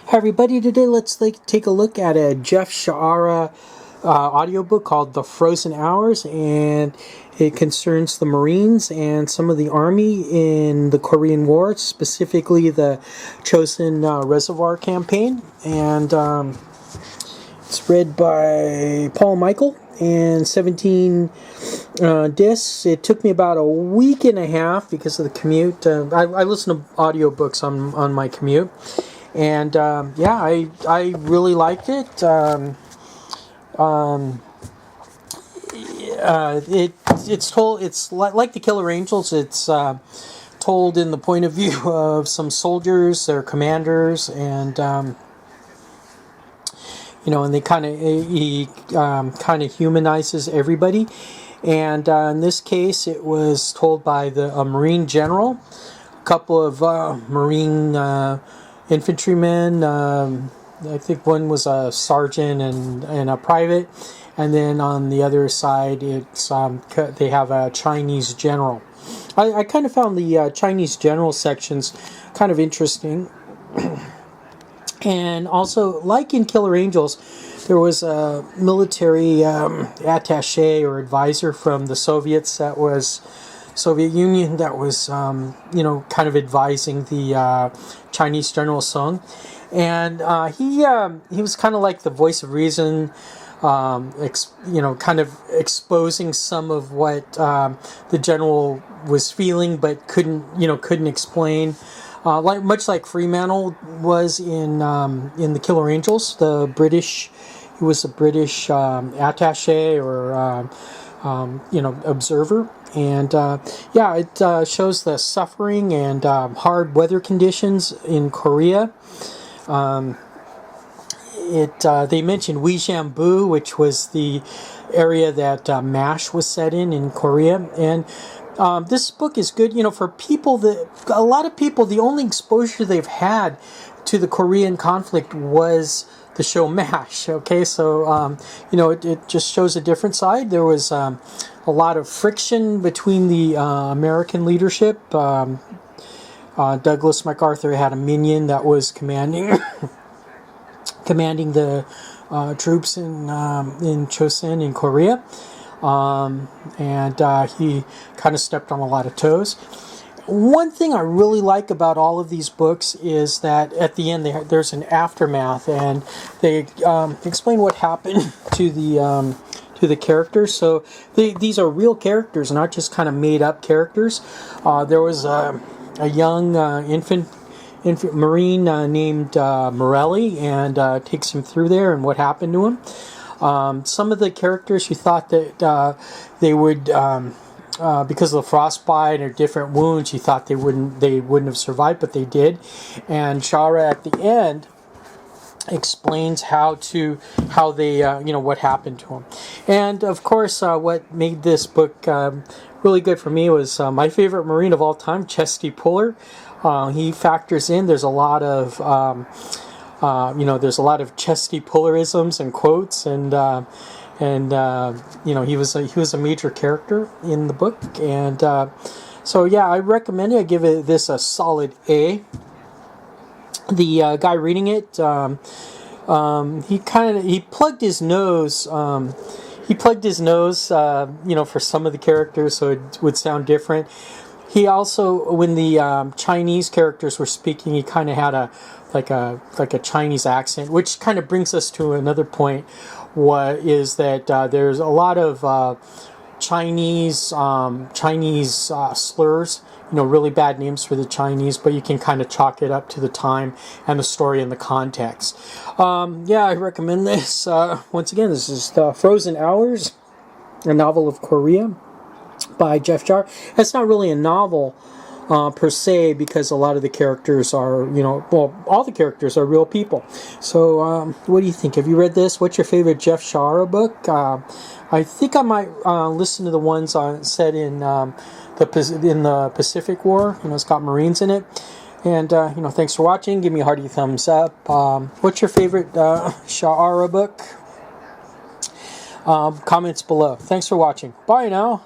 Hi everybody, today let's take a look at a Jeff Shaara audiobook called The Frozen Hours, and it concerns the Marines and some of the Army in the Korean War, specifically the Chosin Reservoir Campaign. And it's read by Paul Michael and 17 discs. It took me about a week and a half because of the commute. I listen to audiobooks on my commute. And yeah, I really liked it. It's told. It's like the Killer Angels. It's told in the point of view of some soldiers, their commanders, and and they he kind of humanizes everybody. And in this case, it was told by a Marine general, a couple of Marine infantrymen. I think one was a sergeant and a private, and then on the other side, it's they have a Chinese general. I kind of found the Chinese general sections kind of interesting, and also, like in Killer Angels, there was a military attaché or advisor from the Soviet Union that was, kind of advising the Chinese General Sung, and he was kind of like the voice of reason, kind of exposing some of what the general was feeling but couldn't explain, much like Fremantle was in the Killer Angels. He was a British attaché or observer. And it shows the suffering and hard weather conditions in Korea. They mentioned Uijeonbu, which was the area that MASH was set in Korea. And this book is good, for people a lot of people, the only exposure they've had to the Korean conflict was the show MASH. Okay, so it just shows a different side. There was a lot of friction between the American leadership. Douglas MacArthur had a minion that was commanding the troops in Chosin in Korea, and he kind of stepped on a lot of toes. One thing I really like about all of these books is that at the end there's an aftermath, and they explain what happened to the characters. So these are real characters, not just kind of made up characters. There was a young infant Marine named Morelli, and takes him through there and what happened to him. Some of the characters, you thought that they would, because of the frostbite or different wounds, you thought they wouldn't have survived, but they did. And Shaara at the end explains how they what happened to them. And of course, what made this book really good for me was my favorite Marine of all time, Chesty Puller. He factors in. There's a lot of Chesty Pullerisms and quotes, and he was a major character in the book. And so yeah, I recommend it. I give this a solid A. The guy reading it, he plugged his nose. For some of the characters, so it would sound different. He also, when the Chinese characters were speaking, he kind of had a Chinese accent, which kind of brings us to another point. What is that? There's a lot of Chinese slurs, really bad names for the Chinese, but you can kind of chalk it up to the time and the story and the context. I recommend this. Once again, this is The Frozen Hours, a novel of Korea by Jeff Shaara. It's not really a novel per se, because a lot of the characters are, all the characters are real people. So, what do you think? Have you read this? What's your favorite Jeff Shaara book? I think I might listen to the ones set in the Pacific War. It's got Marines in it. And thanks for watching. Give me a hearty thumbs up. What's your favorite Shaara book? Comments below. Thanks for watching. Bye now.